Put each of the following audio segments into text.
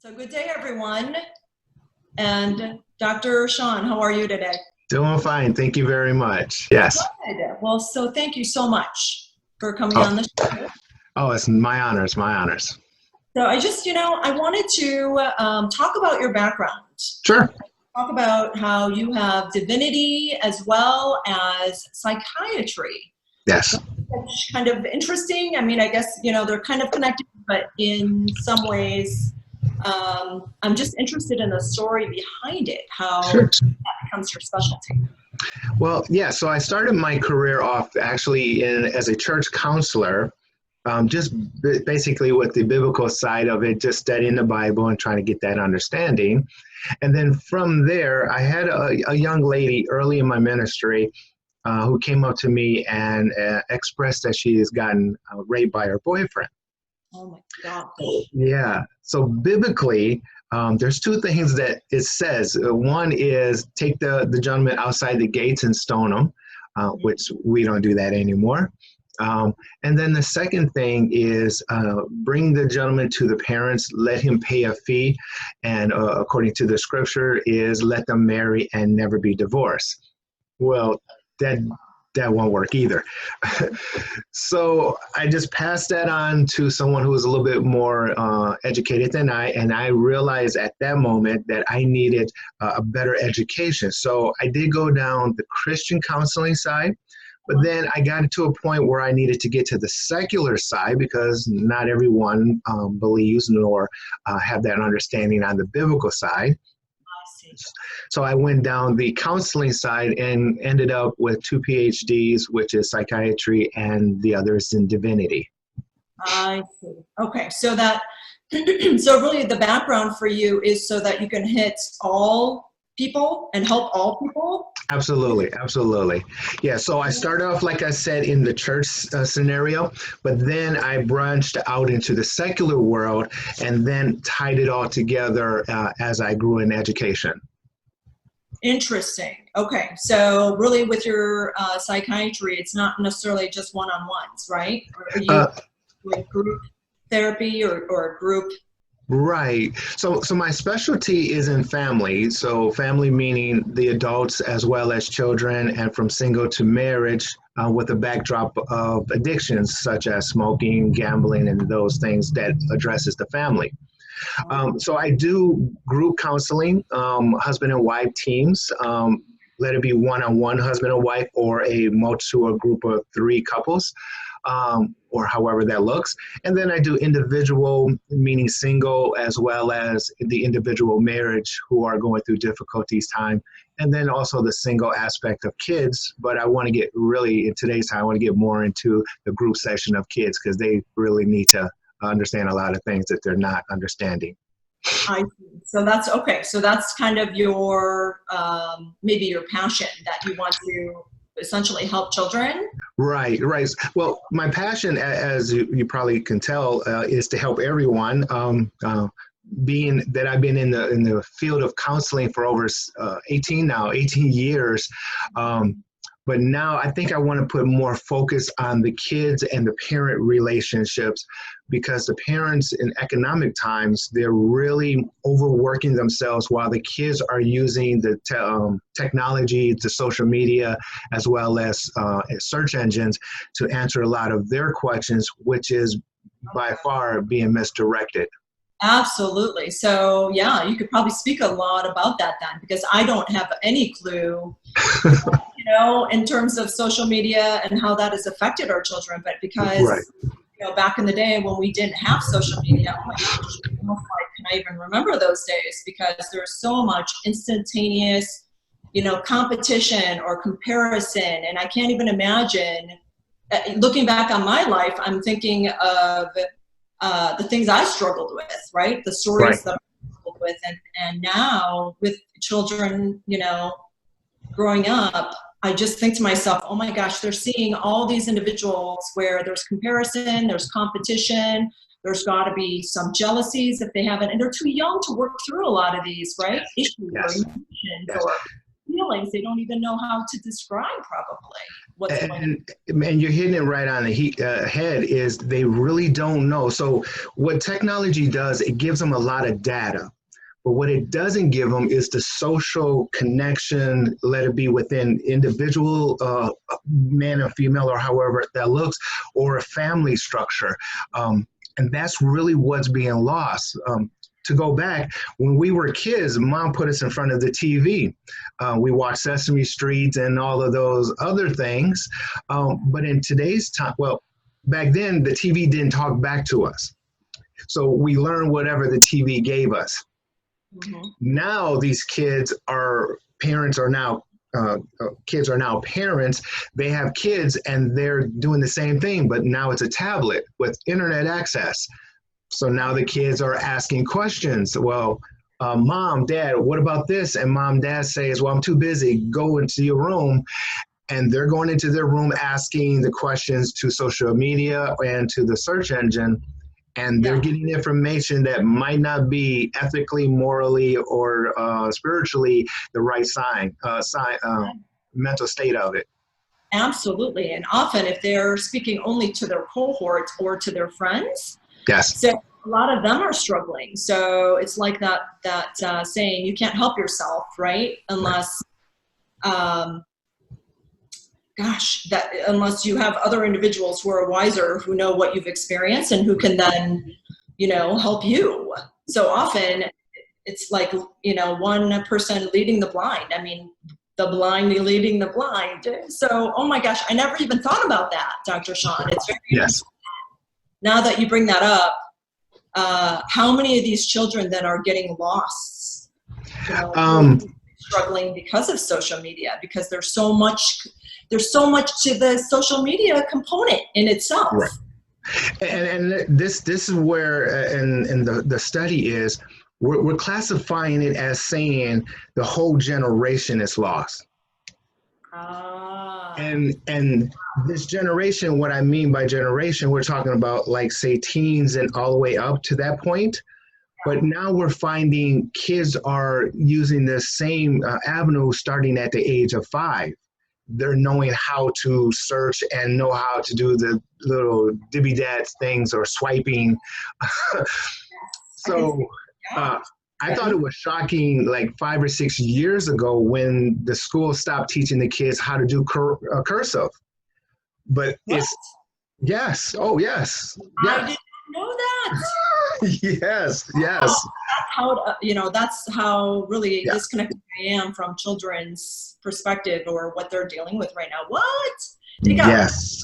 So good day, everyone. And Dr. Shone, how are you today? Doing fine. Thank you very much. Yes. Good. Well, so thank you so much for coming Oh, on the show. it's my honors, my honors. So I wanted to talk about your background. Sure. Talk about how you have divinity as well as psychiatry. Yes. That's kind of interesting. I mean, I guess, they're kind of connected, but in some ways, I'm just interested in the story behind it, how Sure. that becomes your specialty. Well, yeah, so I started my career off actually as a church counselor, just basically with the biblical side of it, just studying the Bible and trying to get that understanding. And then from there, I had a young lady early in my ministry who came up to me and expressed that she has gotten raped by her boyfriend. Oh my God. Yeah. So biblically, there's two things that it says. One is take the gentleman outside the gates and stone him, which we don't do that anymore. And then the second thing is bring the gentleman to the parents, let him pay a fee, and according to the scripture is let them marry and never be divorced. Well, that won't work either. So I just passed that on to someone who was a little bit more educated than I, and I realized at that moment that I needed a better education. So I did go down the Christian counseling side, but then I got to a point where I needed to get to the secular side because not everyone believes nor have that understanding on the biblical side. So I went down the counseling side and ended up with 2 PhDs, which is psychiatry, and the other is in divinity. I see. Okay, so so really the background for you is so that you can hit all people and help all people? Absolutely, absolutely. Yeah, so I started off, like I said, in the church scenario, but then I branched out into the secular world and then tied it all together as I grew in education. Interesting. Okay, so really with your psychiatry, it's not necessarily just one-on-ones, right? Or are you doing group therapy or group? Right. So my specialty is in family. So family meaning the adults as well as children, and from single to marriage with a backdrop of addictions such as smoking, gambling, and those things that addresses the family. So I do group counseling, husband and wife teams, let it be one-on-one husband and wife or a multi or group of 3 couples. Or however that looks. And then I do individual, meaning single, as well as the individual marriage who are going through difficulties time. And then also the single aspect of kids. But I want to get really, in today's time, I want to get more into the group session of kids because they really need to understand a lot of things that they're not understanding. I see. So that's okay. So that's kind of your, maybe your passion that you want to essentially help children? Right. Well, my passion, as you probably can tell, is to help everyone. Being that I've been in the field of counseling for over 18 years. But now I think I want to put more focus on the kids and the parent relationships, because the parents in economic times, they're really overworking themselves while the kids are using the technology, the social media, as well as search engines to answer a lot of their questions, which is by far being misdirected. Absolutely. So yeah, you could probably speak a lot about that then, because I don't have any clue, in terms of social media and how that has affected our children. But because, Right. Back in the day when we didn't have social media, oh my gosh, can I even remember those days? Because there's so much instantaneous, competition or comparison. And I can't even imagine, looking back on my life, I'm thinking of the things I struggled with, right? The stories that I struggled with. And now with children, growing up, I just think to myself, oh my gosh, they're seeing all these individuals where there's comparison, there's competition, there's got to be some jealousies if they haven't, and they're too young to work through a lot of these, right? Issues Yes. or emotions or, feelings. They don't even know how to describe probably what's going on. And you're hitting it right on the head is they really don't know. So what technology does, it gives them a lot of data. But what it doesn't give them is the social connection, let it be within individual man and female or however that looks, or a family structure. And that's really what's being lost. To go back, when we were kids, mom put us in front of the TV. We watched Sesame Street and all of those other things. But in today's time, well, back then the TV didn't talk back to us. So we learned whatever the TV gave us. Mm-hmm. Now these kids are parents are now kids are now parents. They have kids and they're doing the same thing, but now it's a tablet with internet access. So now the kids are asking questions. Well, mom, dad, what about this? And mom, dad says, well, I'm too busy. Go into your room. And they're going into their room asking the questions to social media and to the search engine. And they're getting information that might not be ethically, morally, or spiritually the right mental state of it. Absolutely. And often if they're speaking only to their cohorts or to their friends, yes. So a lot of them are struggling. So it's like that saying, you can't help yourself, right? Unless, unless you have other individuals who are wiser, who know what you've experienced and who can then, help you. So often it's like, one person leading the blind. I mean, the blind leading the blind. So, oh my gosh, I never even thought about that, Dr. Shone. It's very yes. Now that you bring that up, how many of these children then are getting lost? Struggling because of social media, because there's so much to the social media component in itself. Right. And this is where, and the study is, we're classifying it as saying the whole generation is lost. And this generation, what I mean by generation, we're talking about like say teens and all the way up to that point. But now we're finding kids are using the same avenue starting at the age of 5. They're knowing how to search and know how to do the little dibby dad things or swiping. So I thought it was shocking like 5 or 6 years ago when the school stopped teaching the kids how to do cursive. But it's, yes. Oh, yes. I didn't know that. Yes. That's how, that's how really disconnected I am from children's perspective or what they're dealing with right now. What? Yes.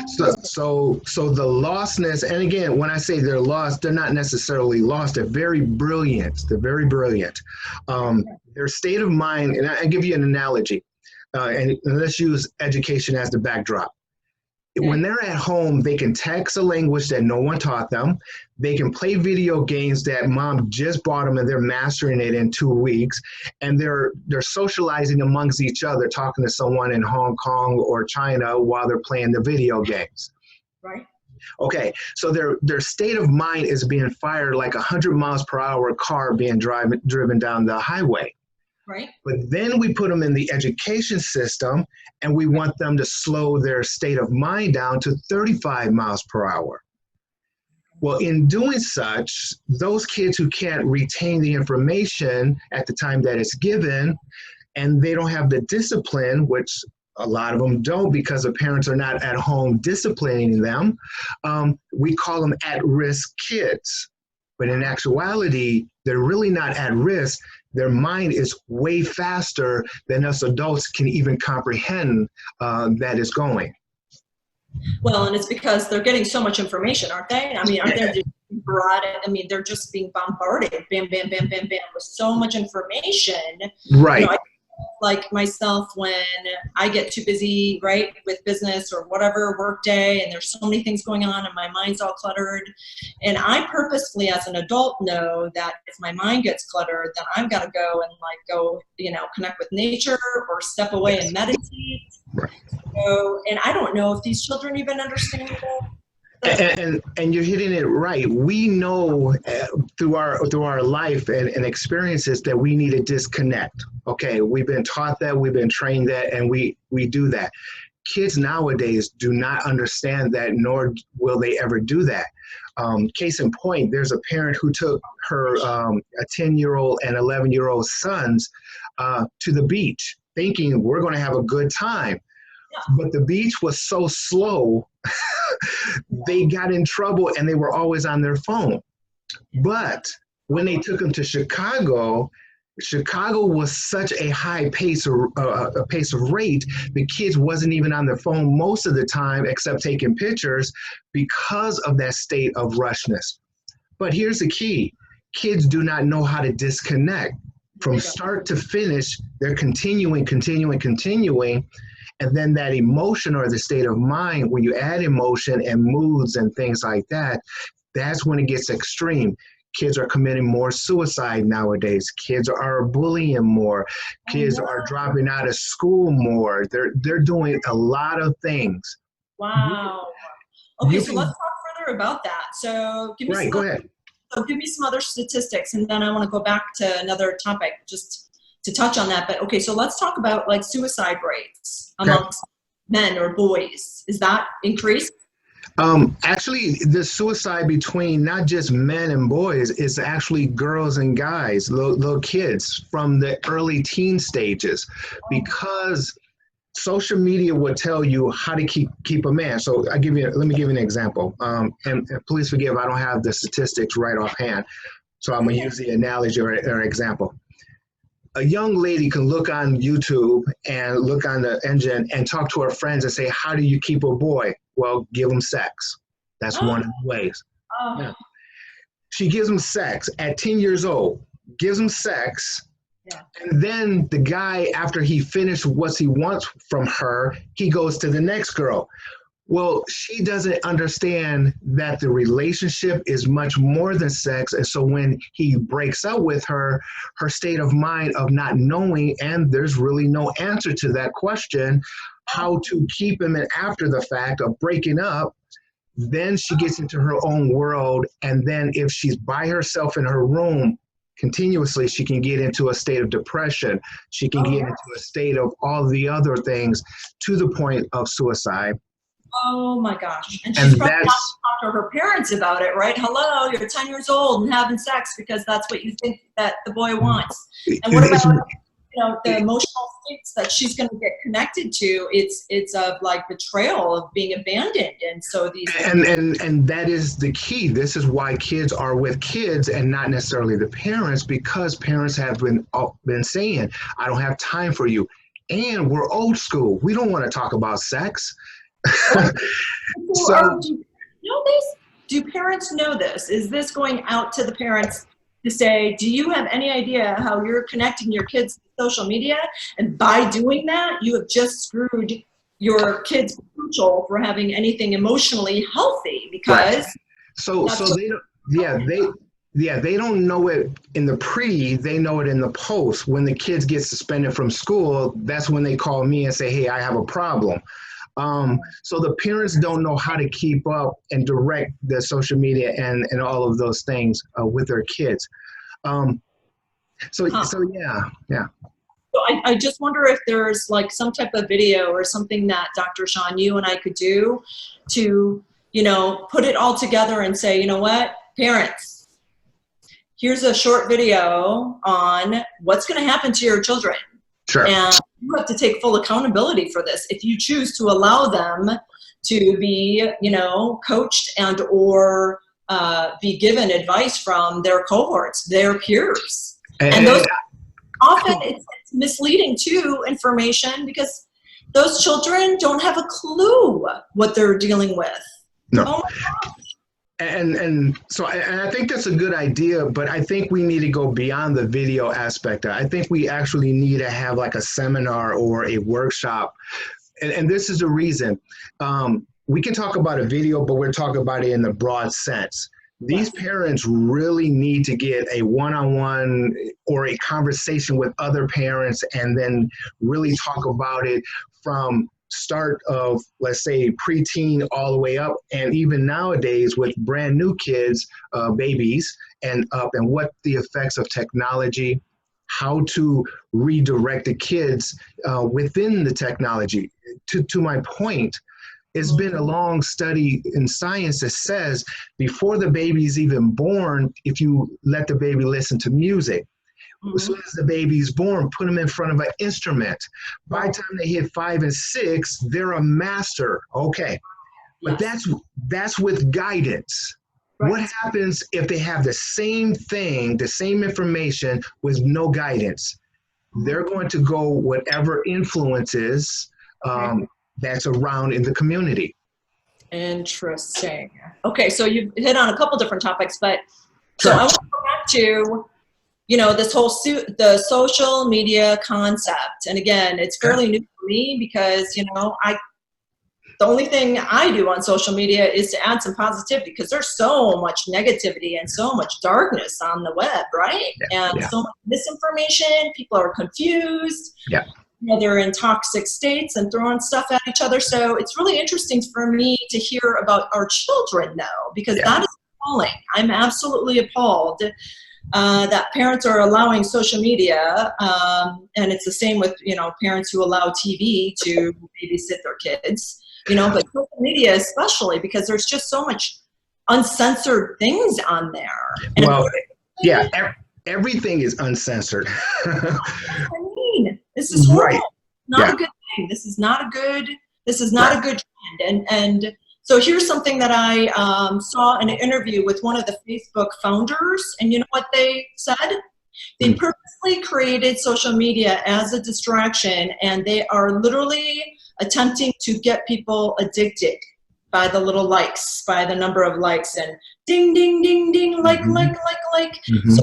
So the lostness, and again, when I say they're lost, they're not necessarily lost. They're very brilliant. Their state of mind, and I give you an analogy, and let's use education as the backdrop. When they're at home, they can text a language that no one taught them. They can play video games that mom just bought them and they're mastering it in 2 weeks. And they're socializing amongst each other, talking to someone in Hong Kong or China while they're playing the video games. Right. Okay, so their state of mind is being fired like 100 miles per hour car being driven down the highway. Right. But then we put them in the education system and we want them to slow their state of mind down to 35 miles per hour. Well, in doing such, those kids who can't retain the information at the time that it's given, and they don't have the discipline, which a lot of them don't because the parents are not at home disciplining them, we call them at-risk kids. But in actuality, they're really not at risk. Their mind is way faster than us adults can even comprehend that is going. Well, and it's because they're getting so much information, aren't they? I mean, aren't they just broad? I mean, they're just being bombarded, bam, bam, bam, bam, bam, with so much information. Right. Like myself, when I get too busy, right, with business or whatever work day, and there's so many things going on and my mind's all cluttered. And I purposefully, as an adult, know that if my mind gets cluttered, then I've got to go, connect with nature or step away and meditate. Right. So, and I don't know if these children even understand And you're hitting it right. We know through our life and experiences that we need to disconnect. Okay, we've been taught that, we've been trained that, and we do that. Kids nowadays do not understand that, nor will they ever do that. Case in point, there's a parent who took her a 10-year-old and 11-year-old sons to the beach, thinking we're going to have a good time. But the beach was so slow, they got in trouble and they were always on their phone. But when they took them to Chicago was such a high pace of rate. The kids wasn't even on their phone most of the time, except taking pictures, because of that state of rushness. But here's the key: kids do not know how to disconnect. From start to finish, they're continuing. And then that emotion or the state of mind, when you add emotion and moods and things like that, that's when it gets extreme. Kids are committing more suicide nowadays. Kids are bullying more. Kids are dropping out of school more. They're doing a lot of things. Wow. Okay, so let's talk further about that. So give me go ahead. So give me some other statistics, and then I want to go back to another topic just to touch on that. But okay, so let's talk about like suicide rates amongst men or boys. Is that increased? Actually, the suicide between not just men and boys is actually girls and guys, little kids from the early teen stages, because social media will tell you how to keep a man. So let me give you an example. And please forgive, I don't have the statistics right offhand. So I'm gonna use the analogy or example. A young lady can look on YouTube and look on the engine and talk to her friends and say, how do you keep a boy? Well, give them sex. That's one of the ways. Yeah. She gives him sex at 10 years old, gives him sex. Yeah. And then the guy, after he finished what he wants from her, he goes to the next girl. Well, she doesn't understand that the relationship is much more than sex. And so when he breaks up with her, her state of mind of not knowing, and there's really no answer to that question, how to keep him, and after the fact of breaking up, then she gets into her own world. And then if she's by herself in her room continuously, she can get into a state of depression. She can get into a state of all the other things, to the point of suicide. Oh my gosh. And she's probably not talk to her parents about it, right? Hello, you're 10 years old and having sex because that's what you think that the boy wants. And what about the emotional states that she's going to get connected to? It's of like betrayal, of being abandoned. And so these and that is the key. This is why kids are with kids and not necessarily the parents, because parents have been saying, I don't have time for you. And we're old school. We don't want to talk about sex. So, do you know this? Do parents know this? Is this going out to the parents to say, do you have any idea how you're connecting your kids to social media? And by doing that, you have just screwed your kids' potential for having anything emotionally healthy, because so they don't, they don't know it in the pre, they know it in the post. When the kids get suspended from school, that's when they call me and say, hey, I have a problem. So the parents don't know how to keep up and direct the social media and all of those things with their kids. So yeah. So I just wonder if there's like some type of video or something that Dr. Shone, you and I could do to, put it all together and say, you know what, parents, here's a short video on what's going to happen to your children. Sure. And you have to take full accountability for this if you choose to allow them to be, coached and or be given advice from their cohorts, their peers. And those often it's misleading too information, because those children don't have a clue what they're dealing with. No. Oh my gosh. And so I think that's a good idea, but I think we need to go beyond the video aspect. I think we actually need to have like a seminar or a workshop. And this is the reason. We can talk about a video, but we're talking about it in the broad sense. These parents really need to get a one-on-one or a conversation with other parents, and then really talk about it from start of, let's say, preteen all the way up, and even nowadays with brand new kids, babies and up, and what the effects of technology, how to redirect the kids within the technology. To my point, it's been a long study in science that says before the baby is even born, if you let the baby listen to music, as soon as the baby's born, put them in front of an instrument. By the time they hit 5 and 6, they're a master. Okay. But that's with guidance. Right. What happens if they have the same thing, the same information with no guidance? They're going to go whatever influences that's around in the community. Interesting. Okay, so you hit on a couple different topics, but so I want to go back to, this whole the social media concept. And again, it's fairly new for me because, the only thing I do on social media is to add some positivity because there's so much negativity and so much darkness on the web, right? And so much misinformation, people are confused. Yeah. They're in toxic states and throwing stuff at each other. So it's really interesting for me to hear about our children now, because that is appalling. I'm absolutely appalled that parents are allowing social media, and it's the same with, parents who allow TV to babysit their kids, but social media especially, because there's just so much uncensored things on there. And everything is uncensored. I mean, this is horrible. Not a good thing. This is not a good trend. And so here's something that I saw in an interview with one of the Facebook founders, and you know what they said? They purposely created social media as a distraction, and they are literally attempting to get people addicted by the little likes, by the number of likes, and ding, ding, ding, ding, like. So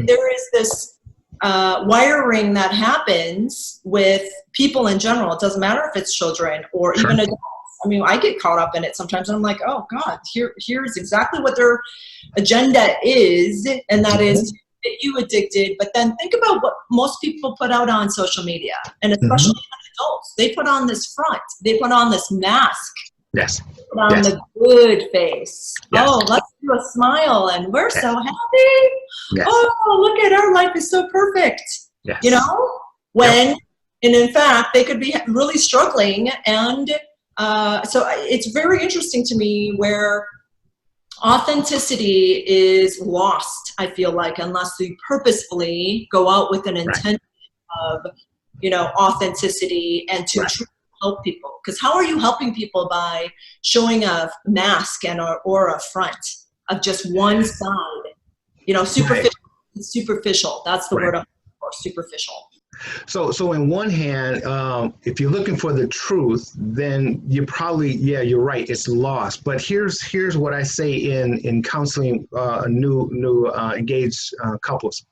there is this wiring that happens with people in general. It doesn't matter if it's children or even adults. I mean, I get caught up in it sometimes, and I'm like, oh God, here's exactly what their agenda is, and that is to get you addicted. But then think about what most people put out on social media, and especially adults. They put on this front. They put on this mask. Yes. Put on the good face. Yes. Oh, let's do a smile, and we're so happy. Yes. Oh, look at our life is so perfect. Yes. And in fact, they could be really struggling. And so it's very interesting to me where authenticity is lost, I feel like, unless we purposefully go out with an intention of, authenticity and to truly help people. Because how are you helping people by showing a mask or a front of just one side? Superficial. That's the word I'm looking for, superficial. So in one hand, if you're looking for the truth, then you probably, you're right, it's lost. But here's what I say in counseling new engaged couples.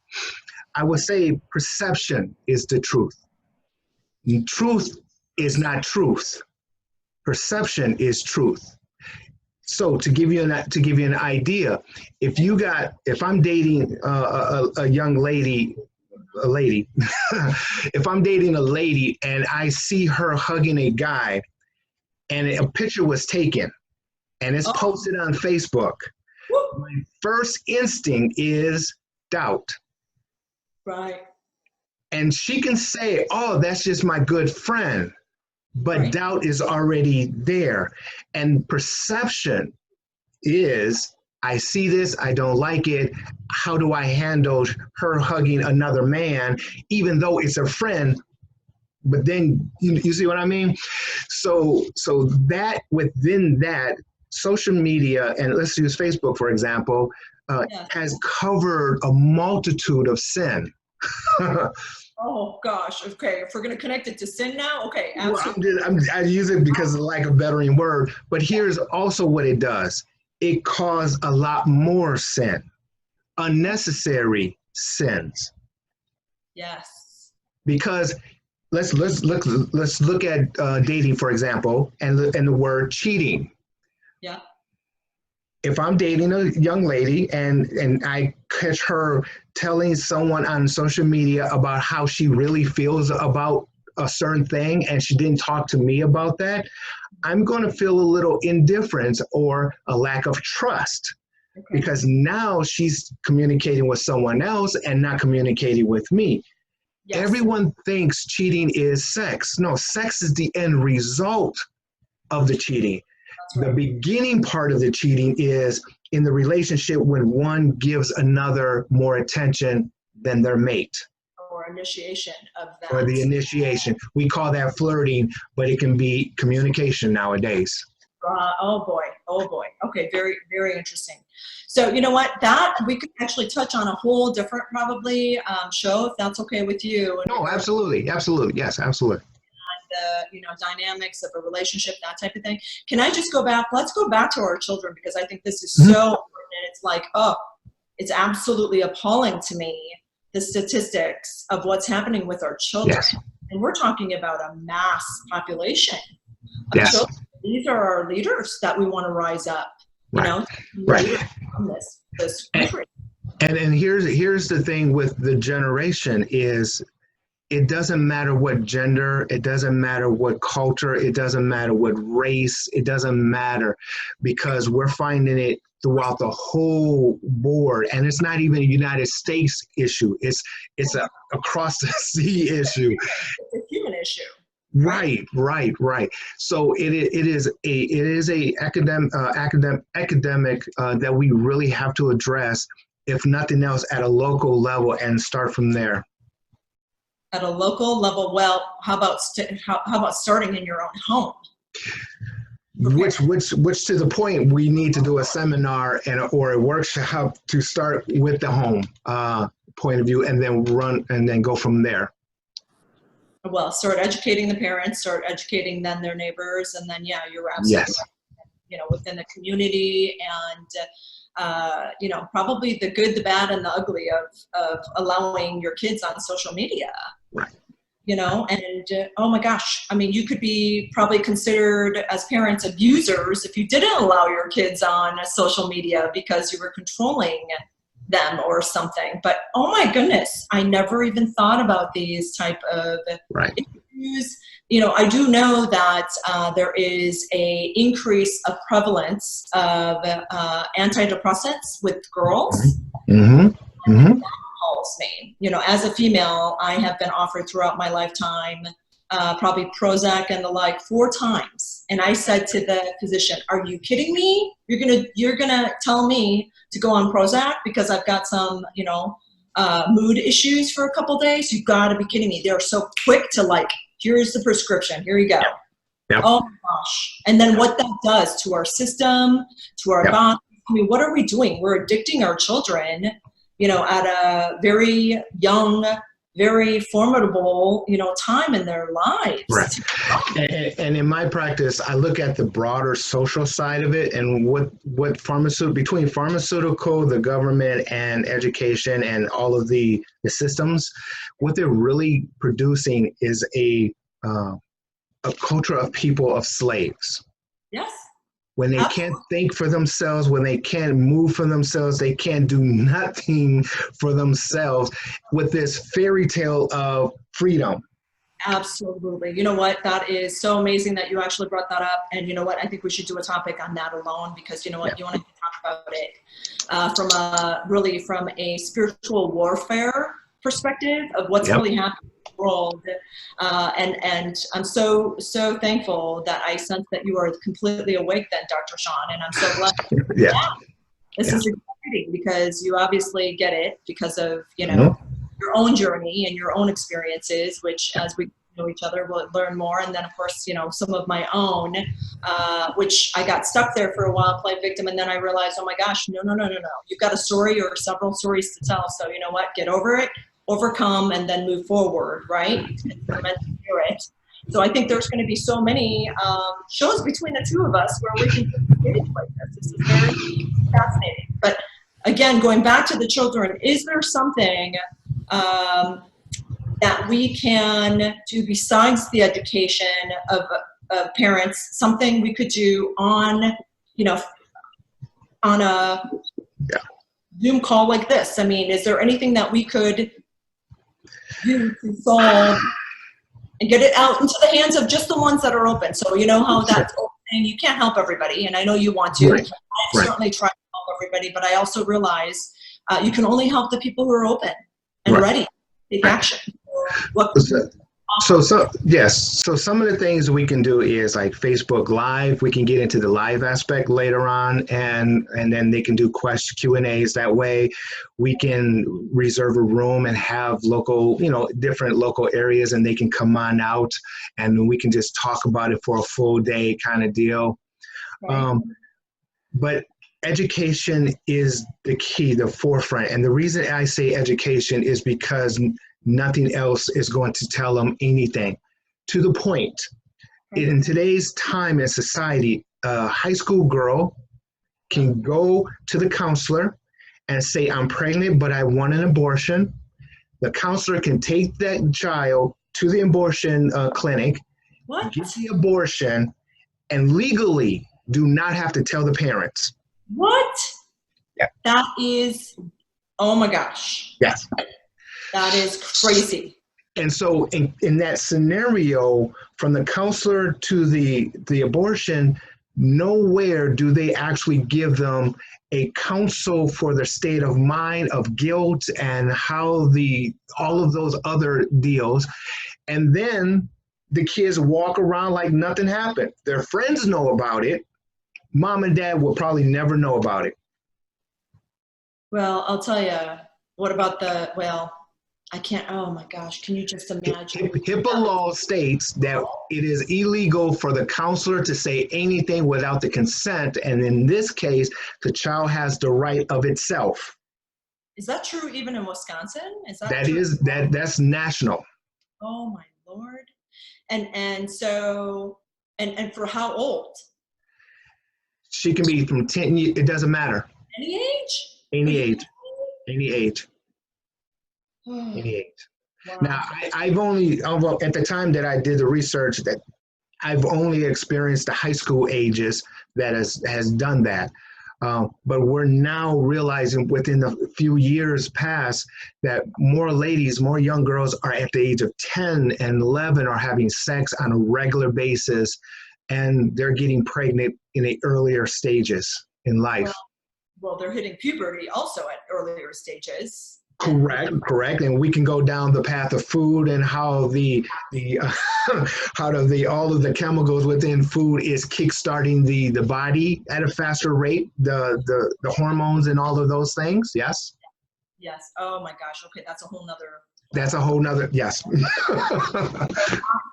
I would say perception is the truth. Truth is not truth. Perception is truth. So to give you an idea, if I'm dating a young lady, if I'm dating a lady and I see her hugging a guy, and a picture was taken and it's posted on Facebook, my first instinct is doubt. Right. And she can say, oh, that's just my good friend. But doubt is already there. And perception is, I see this, I don't like it. How do I handle her hugging another man, even though it's a friend? But then, you see what I mean? So that within that, social media, and let's use Facebook, for example, has covered a multitude of sin. Oh gosh. Okay. If we're going to connect it to sin now, okay. Absolutely. Well, I use it because of lack of bettering word, but here's also what it does. It caused a lot more sin, unnecessary sins. Yes. Because let's look at dating, for example, and the word cheating. Yeah. If I'm dating a young lady and I catch her telling someone on social media about how she really feels about a certain thing and she didn't talk to me about that, I'm going to feel a little indifference or a lack of trust. Okay. Because now she's communicating with someone else and not communicating with me. Yes. Everyone thinks cheating is sex. No, sex is the end result of the cheating. Right. The beginning part of the cheating is in the relationship when one gives another more attention than their mate. Or initiation of that. Or the initiation. We call that flirting, but it can be communication nowadays. Oh boy. Okay, very, very interesting. So you know what, that we could actually touch on a whole different probably show if that's okay with you. No, absolutely, yes, absolutely. The dynamics of a relationship, that type of thing. Can I just go back? Let's go back to our children because I think this is so important. It's like, it's absolutely appalling to me, the statistics of what's happening with our children. Yes. And we're talking about a mass population of children. These are our leaders that we want to rise up, right. From this country. And here's the thing with the generation is it doesn't matter what gender, it doesn't matter what culture, it doesn't matter what race, it doesn't matter because we're finding it throughout the whole board. And it's not even a United States issue. It's a across the sea issue. It's a human issue. Right. So it is a academic that we really have to address, if nothing else, at a local level and start from there. At a local level, well, how about starting in your own home? Which to the point, we need to do a seminar or a workshop to start with the home point of view, and then go from there. Well, start educating the parents, start educating then their neighbors, and then you're absolutely right. Within the community and probably the good, the bad, and the ugly of allowing your kids on social media. Right. And oh my gosh, I mean, you could be probably considered as parents abusers if you didn't allow your kids on social media because you were controlling them or something. But oh my goodness, I never even thought about these type of issues. I do know that there is a increase of prevalence of antidepressants with girls. Mm-hmm. Mm-hmm. That calls me. As a female, I have been offered throughout my lifetime probably Prozac and the like 4 times. And I said to the physician, "Are you kidding me? You're gonna tell me to go on Prozac because I've got some, mood issues for a couple days? You've got to be kidding me." They're so quick to here's the prescription. Here you go. Yep. Oh my gosh. And then what that does to our system, to our body. I mean, what are we doing? We're addicting our children, at a very young, very formidable, time in their lives. Right. And in my practice, I look at the broader social side of it and what between pharmaceutical, the government, and education, and all of the systems, what they're really producing is a culture of people of slaves. Yes. When they can't think for themselves, when they can't move for themselves, they can't do nothing for themselves with this fairy tale of freedom. Absolutely. You know what? That is so amazing that you actually brought that up. And you know what? I think we should do a topic on that alone because you know what? You want to talk about it from a spiritual warfare perspective of what's really happening in the world. And I'm so thankful that I sense that you are completely awake then, Dr. Shone, and I'm so glad. This is exciting because you obviously get it because of, your own journey and your own experiences, which as we know each other, we'll learn more. And then of course, some of my own, which I got stuck there for a while, playing victim. And then I realized, oh my gosh, no. You've got a story or several stories to tell. So you know what, get over it, overcome, and then move forward, right? Spirit. So I think there's going to be so many shows between the two of us where we can engage like this. This is very fascinating. But again, going back to the children, is there something that we can do besides the education of parents, something we could do on a Zoom call like this? I mean, is there anything that we could do to solve and get it out into the hands of just the ones that are open. So you know how that's open. You can't help everybody, and I know you want to. Right. I certainly try to help everybody, but I also realize you can only help the people who are open and ready to take action. So some of the things we can do is like Facebook Live. We can get into the live aspect later on, and then they can do Q&As that way. We can reserve a room and have local, different local areas, and they can come on out, and we can just talk about it for a full day kind of deal. Right. But education is the key, the forefront, and the reason I say education is because nothing else is going to tell them anything. To the point, in today's time and society, a high school girl can go to the counselor and say, I'm pregnant, but I want an abortion. The counselor can take that child to the abortion clinic, get the abortion, and legally do not have to tell the parents. What? Yeah. That is, oh my gosh. Yes. That is crazy. And so in that scenario, from the counselor to the abortion, nowhere do they actually give them a counsel for their state of mind, of guilt, and how all of those other deals. And then the kids walk around like nothing happened. Their friends know about it. Mom and dad will probably never know about it. Well, I'll tell you, what about I can't, oh my gosh, can you just imagine? HIPAA law states that it is illegal for the counselor to say anything without the consent, and in this case, the child has the right of itself. Is that true even in Wisconsin? That's national. Oh my Lord. And so, and for how old? She can be from 10 years, it doesn't matter. Any age? Any age. Any age. 88. Wow. Now, I've only, at the time that I did the research, that I've only experienced the high school ages that has done that. But we're now realizing within a few years past that more ladies, more young girls are at the age of 10 and 11 are having sex on a regular basis, and they're getting pregnant in the earlier stages in life. Well, they're hitting puberty also at earlier stages. Correct. And we can go down the path of food and how all of the chemicals within food is kickstarting the body at a faster rate, the hormones and all of those things. Yes. Yes. Oh my gosh. Okay. That's a whole nother. Yes.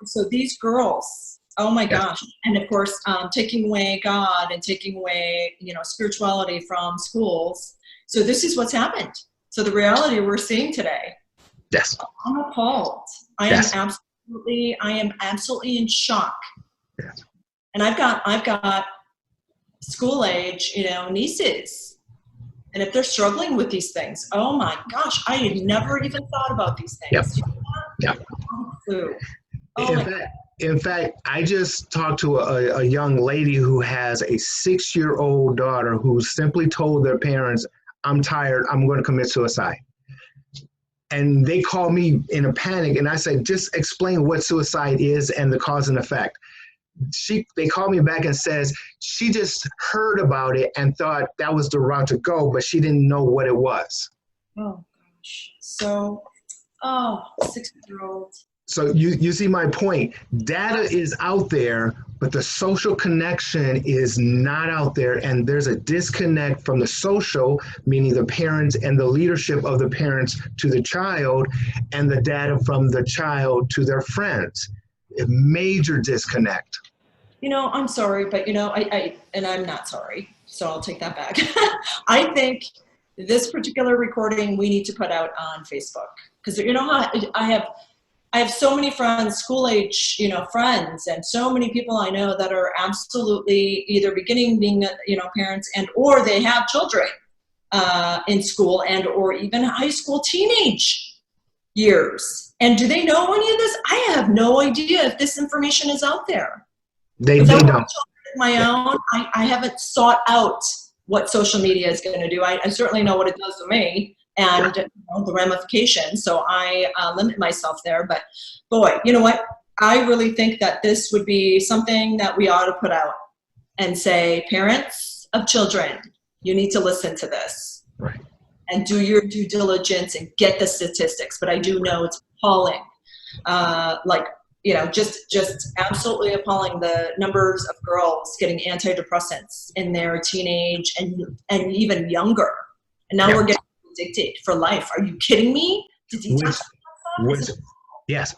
So these girls, oh my gosh. And of course, taking away God and taking away, spirituality from schools. So this is what's happened. So the reality we're seeing today. Yes. I'm appalled. I am absolutely in shock. Yes. And I've got school age, nieces. And if they're struggling with these things, oh my gosh, I had never even thought about these things. Yep. In fact, I just talked to a young lady who has a 6-year-old daughter who simply told their parents, I'm tired, I'm going to commit suicide. And they called me in a panic, and I said, just explain what suicide is and the cause and effect. They called me back and says she just heard about it and thought that was the route to go, but she didn't know what it was. Oh gosh. So, 6-year-old. So you see my point. Data is out there, but the social connection is not out there. And there's a disconnect from the social, meaning the parents and the leadership of the parents to the child, and the data from the child to their friends. A major disconnect. I'm sorry, but I'm not sorry. So I'll take that back. I think this particular recording we need to put out on Facebook, because how I have so many friends, school age, friends, and so many people I know that are absolutely either being, parents or they have children in school or even high school teenage years. And do they know any of this? I have no idea if this information is out there. They don't. My own, I haven't sought out what social media is going to do. I certainly know what it does to me. And the ramifications. So I limit myself there. But boy, you know what? I really think that this would be something that we ought to put out and say, parents of children, you need to listen to this. Right. And do your due diligence and get the statistics. But I do know it's appalling. Just absolutely appalling, the numbers of girls getting antidepressants in their teenage and even younger. And now we're getting addicted for life. Are you kidding me?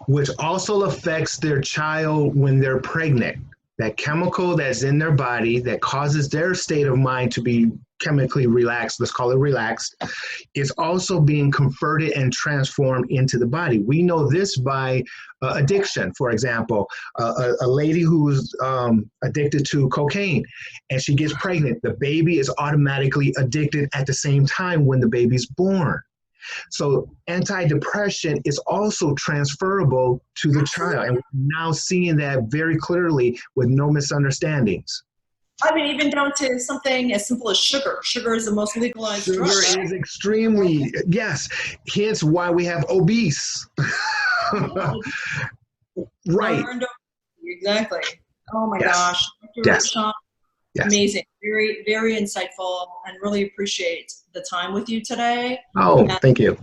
Which also affects their child when they're pregnant. That chemical that's in their body that causes their state of mind to be chemically relaxed, let's call it relaxed, is also being converted and transformed into the body. We know this by addiction. For example, a lady who's addicted to cocaine and she gets pregnant, the baby is automatically addicted at the same time when the baby's born. So antidepressant is also transferable to the child. And we're now seeing that very clearly with no misunderstandings. I mean, even down to something as simple as sugar. Sugar is the most legalized drug. Sugar is extremely, yes. Hence why we have obese. Right. Exactly. Oh my gosh. Dr. Shone, amazing. Very, very insightful, and really appreciate the time with you today. Oh, thank you.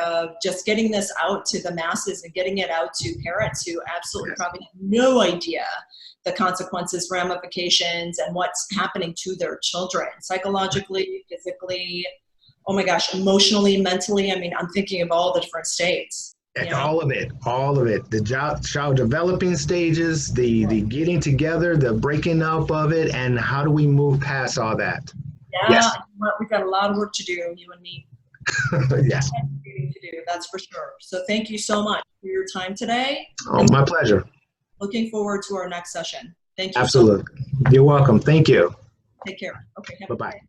Of just getting this out to the masses and getting it out to parents who absolutely probably have no idea the consequences, ramifications, and what's happening to their children psychologically, physically, oh my gosh, emotionally, mentally. I mean, I'm thinking of all the different states. All of it. The child developing stages, the getting together, the breaking up of it, and how do we move past all that? Yeah, we've got a lot of work to do, you and me. Yes. To do, that's for sure. So thank you so much for your time today. Oh, my pleasure. Looking forward to our next session. Thank you. Absolutely. You're welcome. Thank you. Take care. Okay. Bye-bye.